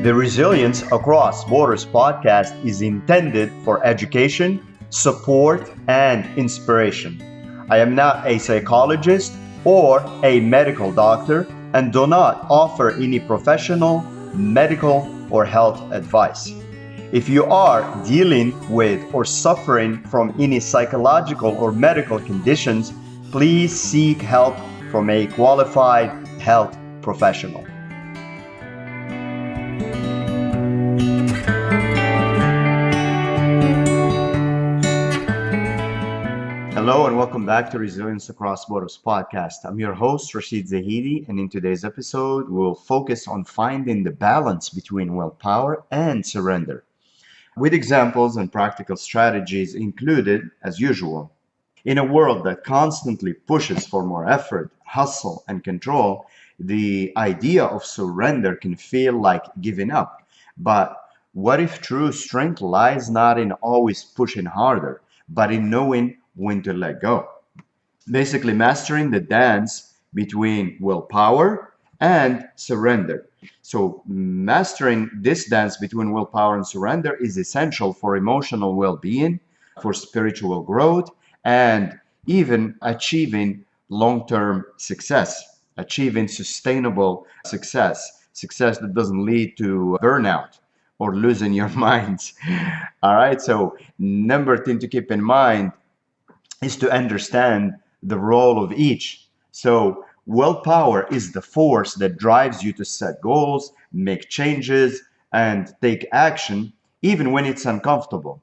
The Resilience Across Borders podcast is intended for education, support, and inspiration. I am not a psychologist or a medical doctor and do not offer any professional, medical, or health advice. If you are dealing with or suffering from any psychological or medical conditions, please seek help from a qualified health professional. Hello and welcome back to Resilience Across Borders podcast. I'm your host, Rachid, and in today's episode, we'll focus on finding the balance between willpower and surrender, with examples and practical strategies included as usual. In a world that constantly pushes for more effort, hustle, and control, the idea of surrender can feel like giving up. But what if true strength lies not in always pushing harder, but in knowing when to let go? Basically, mastering the dance between willpower and surrender. So, mastering this dance between willpower and surrender is essential for emotional well being, for spiritual growth, and even achieving long term success, achieving sustainable success that doesn't lead to burnout or losing your minds. All right, so number thing to keep in mind is to understand the role of each. So willpower is the force that drives you to set goals, make changes, and take action, even when it's uncomfortable.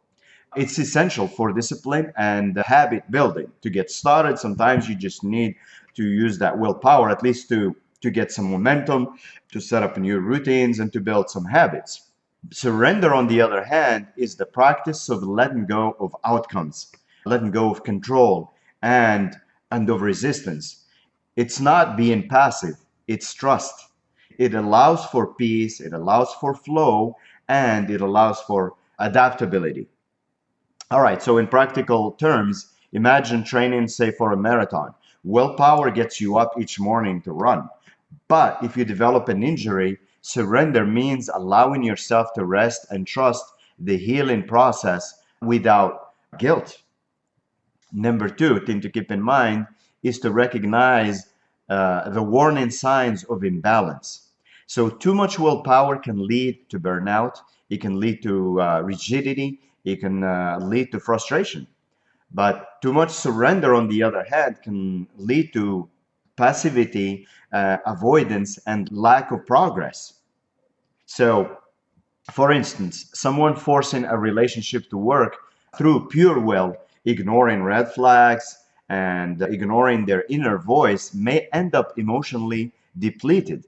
It's essential for discipline and habit building. To get started, sometimes you just need to use that willpower, at least to get some momentum, to set up new routines, and to build some habits. Surrender, on the other hand, is the practice of letting go of outcomes, letting go of control and of resistance. It's not being passive, it's trust. It allows for peace, it allows for flow, and it allows for adaptability. All right, so in practical terms, imagine training, say, for a marathon. Willpower gets you up each morning to run. But if you develop an injury, surrender means allowing yourself to rest and trust the healing process without guilt. Number two thing to keep in mind is to recognize the warning signs of imbalance. So too much willpower can lead to burnout. It can lead to rigidity. It can lead to frustration. But too much surrender, on the other hand, can lead to passivity, avoidance, and lack of progress. So, for instance, someone forcing a relationship to work through pure will, ignoring red flags and ignoring their inner voice, may end up emotionally depleted.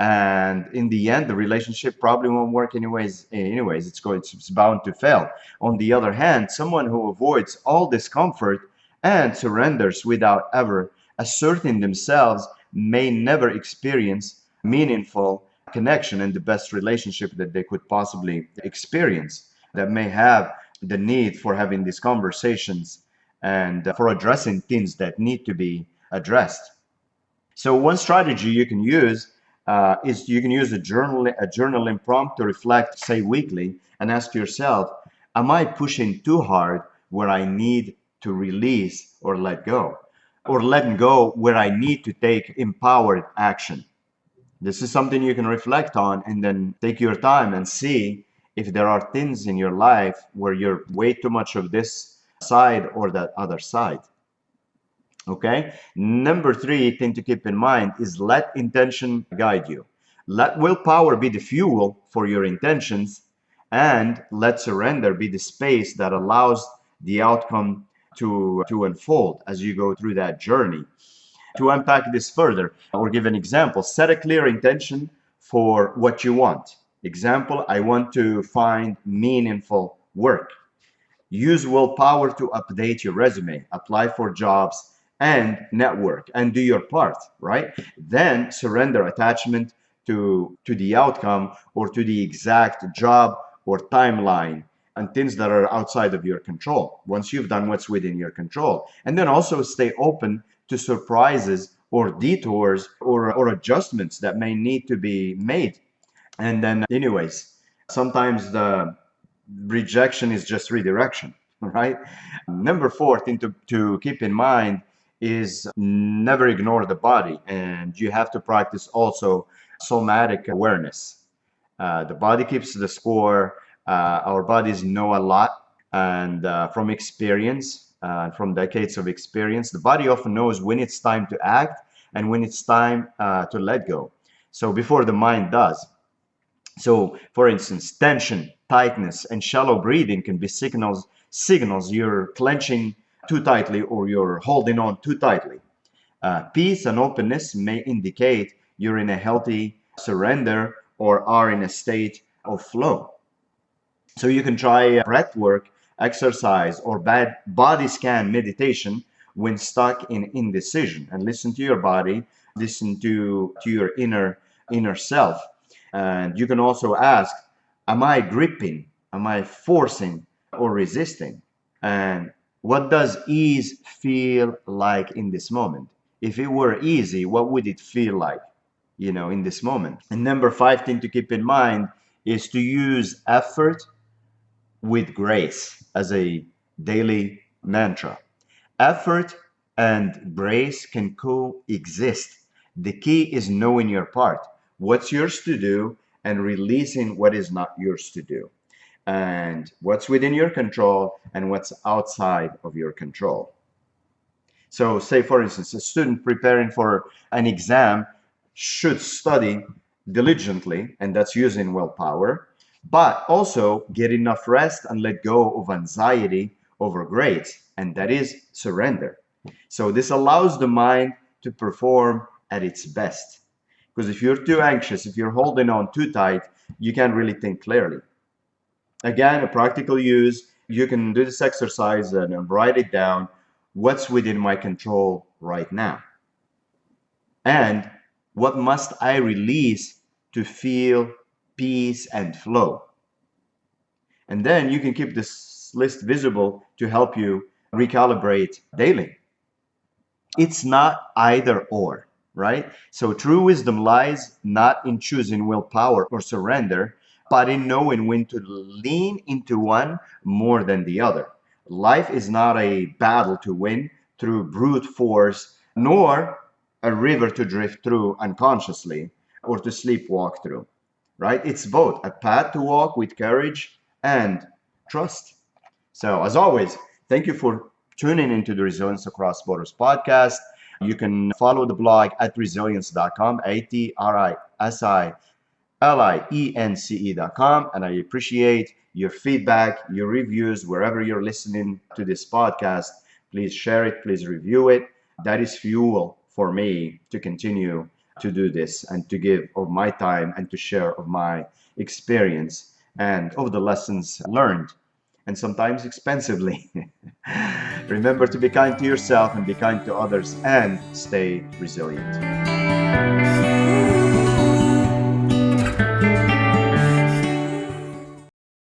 And in the end, the relationship probably won't work anyways. It's bound to fail. On the other hand, someone who avoids all discomfort and surrenders without ever asserting themselves may never experience meaningful connection and the best relationship that they could possibly experience, that may have the need for having these conversations and for addressing things that need to be addressed. So one strategy you can use is you can use a journaling prompt to reflect, say, weekly, and ask yourself, am I pushing too hard where I need to release or let go? Or letting go where I need to take empowered action? This is something you can reflect on and then take your time and see if there are things in your life where you're way too much of this side or that other side. Okay. Number three thing to keep in mind is let intention guide you. Let willpower be the fuel for your intentions, and let surrender be the space that allows the outcome to unfold as you go through that journey. To unpack this further, or give an example, set a clear intention for what you want. Example, I want to find meaningful work. Use willpower to update your resume, apply for jobs, and network, and do your part, right? Then surrender attachment to the outcome or to the exact job or timeline and things that are outside of your control once you've done what's within your control. And then also stay open to surprises or detours or adjustments that may need to be made. And then, anyways, sometimes the rejection is just redirection, right? Number four thing to keep in mind is never ignore the body, and you have to practice also somatic awareness. The body keeps the score. Our bodies know a lot, and from experience, from decades of experience, the body often knows when it's time to act and when it's time to let go. So before the mind does. So, for instance, tension, tightness, and shallow breathing can be signals you're clenching too tightly or you're holding on too tightly. Peace and openness may indicate you're in a healthy surrender or are in a state of flow. So you can try breath work, exercise, or bad body scan meditation when stuck in indecision, and listen to your body, listen to your inner self. And you can also ask, am I gripping? Am I forcing or resisting? And what does ease feel like in this moment? If it were easy, what would it feel like, in this moment? And number five thing to keep in mind is to use effort with grace as a daily mantra. Effort and grace can coexist. The key is knowing your part, what's yours to do, and releasing what is not yours to do, and what's within your control and what's outside of your control. So, say for instance, a student preparing for an exam should study diligently, and that's using willpower, but also get enough rest and let go of anxiety over grades, and that is surrender. So, this allows the mind to perform at its best. Because if you're too anxious, if you're holding on too tight, you can't really think clearly. Again, a practical use, you can do this exercise and write it down. What's within my control right now? And what must I release to feel peace and flow? And then you can keep this list visible to help you recalibrate daily. It's not either or, right? So true wisdom lies not in choosing willpower or surrender, but in knowing when to lean into one more than the other. Life is not a battle to win through brute force, nor a river to drift through unconsciously or to sleepwalk through, right? It's both a path to walk with courage and trust. So, as always, thank you for tuning into the Resilience Across Borders podcast. You can follow the blog at resilience.com, ATRISILIENCE.com. And I appreciate your feedback, your reviews, wherever you're listening to this podcast. Please share it, please review it. That is fuel for me to continue to do this and to give of my time and to share of my experience and of the lessons learned, and sometimes expensively. Remember to be kind to yourself and be kind to others and stay resilient.